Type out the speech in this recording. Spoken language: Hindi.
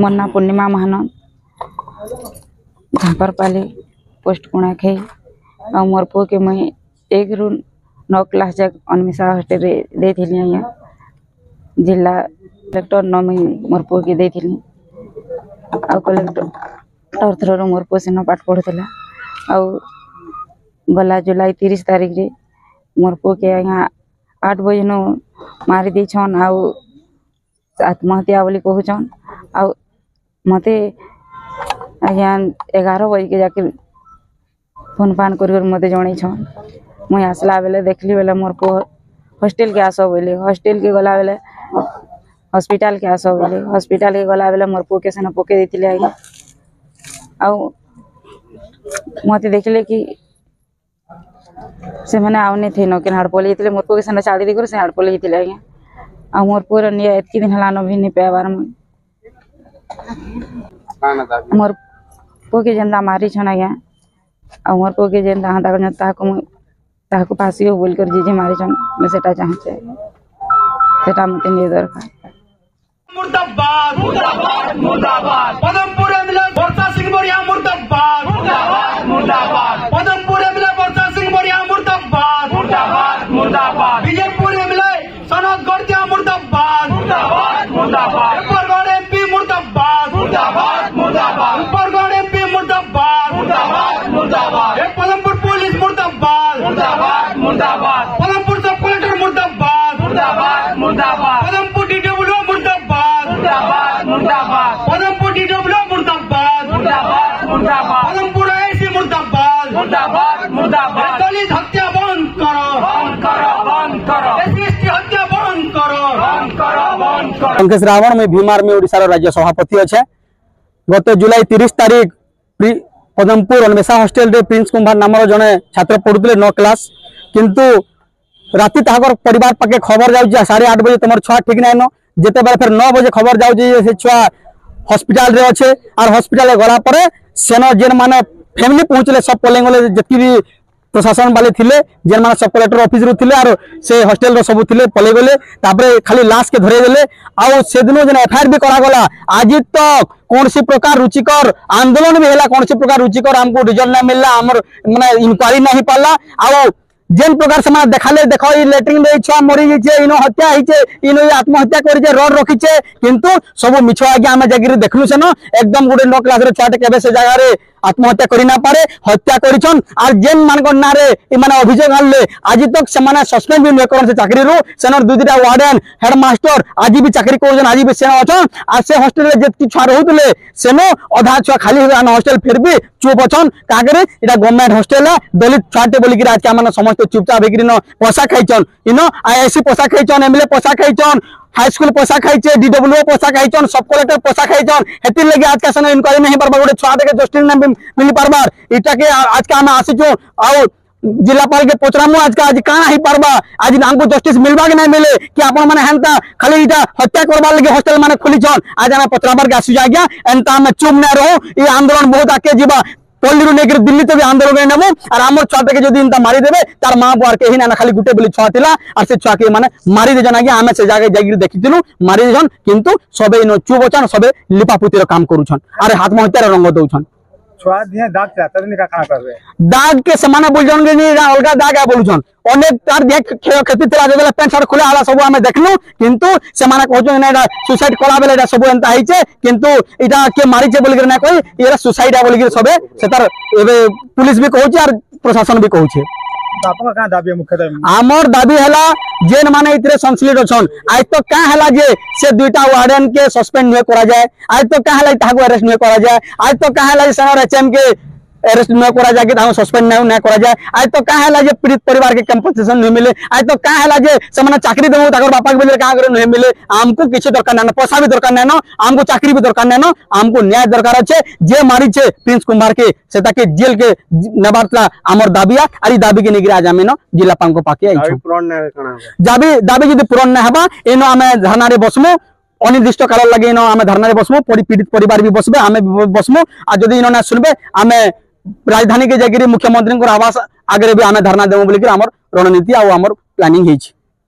मन्ना पूर्णिमा महानंद झापरपाली पोस्ट कोणा खाई आ मोर पु के मुई 1 रु 9 क्लास तक अनमिशा हॉस्टल रे देथिली आया जिला कलेक्टर न मुई मोर पु के देथिली आ कलेक्टर थ्रो रो मोर पु सेन पाठ पढुतला आ गला जुलाई 30 तारीख रे मोर पु के आया 8 बजे नो मारी दी छन आ आत्महत्या बोली कहूछन आ मते आज्ञा 11 बजे के जाके फोन फान कर मते जणै छन मुई आसला बेले देखली बेले मोर पु हॉस्टल के आसो बोले हॉस्टल के गला बेले हॉस्पिटल के आसो बोले हॉस्पिटल के गला बेले मोर पु के सेना पके देथिले आज्ञा आ मते देखले कि से माने आउने थे न के हड़पोले इतले मोर पु के सेना चादी कर से हड़पोले इतले आज्ञा आ मोर पूरा निया एतकी दिन हला न भी नि पेवार में मोर पु के जेंदा मारी छन आज्ञा आ मोर पु के जेंदा हां ताको फांसी हो बोल कर जे मारी छन मैं सेटा चाहछे सेटा मते नि दरकार मुर्दाबाद मुर्दाबाद मुर्दाबाद पदमपुर एमएलए वर्षा सिंह बोरिया मुर्दाबाद मुर्दाबाद मुर्दाबाद पदमपुर एमएलए वर्षा सिंह बोरिया मुर्दाबाद मुर्दाबाद मुर्दाबाद बीजेपुर एमएलए सनद गढ़तिया मुर्दाबाद मुर्दाबाद मुर्दाबाद ऊपरगढ़ एमपी मुर्दाबाद मुर्दाबाद मुर्दाबाद ऊपरगढ़ एमपी मुर्दाबाद मुर्दाबाद मुर्दाबाद पदमपुर पुलिस मुर्दाबाद मुर्दाबाद मुर्दाबाद पदमपुर सब कलेक्टर मुर्दाबाद मुर्दाबाद मुर्दाबाद पदमपुर डीडब्ल्यू मुर्दाबाद मुर्दाबाद मुर्दाबाद पदमपुर डीडब्ल्यू मुर्दाबाद मुर्दाबाद मुर्दाबाद पदमपुर एसी मुर्दाबाद मुर्दाबाद मुर्दाबाद दलित हत्या बंद करो बंद करो बंद करो एससी हत्या बंद करो बंद करो बंद करो अंकेश रावण में भीम आर्मी ओडिशा राज्य सभापति अच्छे गत जुलाई 30 तारीख पदमपुर अन्वेषा हॉस्टल रे प्रिंस कुमार नाम जड़े छात्र पढ़ुते 9 क्लास किंतु राति ताकर परिवार पाके खबर जाऊँ 8:30 बजे तुम छुआ ठीक नाइन जिते बेले फिर 9 बजे खबर जाऊँ छुआ हॉस्पिटल रे अच्छे और हॉस्पिटल गला पर सेन जेन माने फैमिली पहुंचले सब पलेंग जी भी प्रशासन वाले थिले जेन माने सब कलेक्टर ऑफिस रु थिले और से हॉस्टल रो सब थिले पले गले तापरे खाली लाश के धरे देले आ से दिन जेन एफआईआर भी करा गला आज तक कौन सी प्रकार रुचिकर आंदोलन भी हैला कौन सी प्रकार रुचिकर हमको रिजल्ट ना मिलला हमर माने इंक्वायरी नहीं पाला आ जेन प्रकार से माने देखाले देखो ई लेटरिंग रे छुआ मरी जे इनो हत्या हिचे इनो आत्महत्या करि जे रड रखिचे किंतु सब मिछ आगे हम जगिर देखलु से न एकदम गुडे 9 क्लास रे छाटे केबे से जगह रे आत्महत्या करि ना पारे हत्या करिछन और जेन मान नारे इ माने अभियोग आनले आज तक से माने सस्पेंड भी न करन से चाकरी रो सेनर दुदिरा वार्डन हेडमास्टर आज भी चाकरी करजन आज भी सेन अछन आ से हॉस्टल रे जेति छुआ रहउतले सेनो आधा छुआ खाली हो हॉस्टल फिर भी चुप अछन कागरे इटा गवर्नमेंट हॉस्टल है दलित छाटे बोली कि आज के माने समस्त चुपचाप हेकरी न पैसा खाइछन इनो आईएससी पैसा खाइछन एमएलए पैसा खाइछन हाई स्कूल पैसा खाइछे डीडब्ल्यू पैसा खाइछन सब कलेक्टर पैसा खाइछन हेति लगे आज के सन इंक्वायरी नहीं परबा गोटे छुआ के जस्टिस नहीं मिल परबार इटा के आज के हम आसीचो आ जिलापाल के पचरामु आज का आज काना ही परबा आज हमको जस्टिस मिलबा के नहीं मिले कि आपण माने हेंता खाली इटा हत्या करबा लगे हॉस्टल माने खुली छन आज हम पचराबर के आसी जागिया एंता हम चुप न रहो ई आंदोलन बहुत आके जीवा पल्ली नेकर दिल्ली तो भी आंदोलन नेबो और आम छुआ के जो इंता मारी देबे तार मां बुआर के ही ना खाली गुटे बोली छुआ थिला और से छुआ के माने मारी दे जन आगे आमे से जागे जागिर देखिथिलु मारी देछन किंतु सबे नो चुप अछन सबे लिपापुतिर काम करूछन अरे आत्महत्या रंग दउछन छुआ दिए दाग चाहता नहीं का करबे दाग के समान बोलजन के नहीं अलगा दाग है बोलछन अनेक तार देख खेती तिला देला पेन शर्ट खुला हला सब हमें देखलु किंतु से माने कहजन ना सुसाइड कला बेले एटा सब एंता हिचे किंतु इटा के मारी छे बोल के ना कोई एरा सुसाइड बोल के सबे से तार एबे पुलिस भी कहउछ और प्रशासन भी कहउछ आपन का दाबी मुख्यतः आमर दाबी हला जेन माने इतरे संश्लिष्ट अछन आज तो का हला जे से दुईटा वार्डन के सस्पेंड न करा जाए आज तो का हला ताको अरेस्ट न करा जाए आज तो का हला सनर एचएम के अरेस्ट न करा जाए कि सस्पेंड न करा जाए आज तो क्या है पीड़ित परिवार के कंपनसेशन नहीं मिले आज तो क्या है से चाकरी देव तक बापा के बेले क्या नहीं मिले आमको किसी दरकार ना पैसा भी दरकार ना आमको चाकरी भी दरकार ना आमको न्याय दरकार अच्छे जे मारी छे प्रिंस कुमार के से ताके जेल के नेबार आमर दाबिया आरी दाबी के निगरी आज आम जिलापाल को पाके दाबी जब पूरण ना हबा एनो आम धरना बसमु अनिर्दिष्ट काल लगे आम धरना बसमु पीड़ित परिवार भी बसबे आम बसमु आ जदि इनो ना सुनबे आम राजधानी के जाकर मुख्यमंत्री आवास आगे भी आम धरना देवु बोलिक रणनीति आमर प्लानिंग होइछि।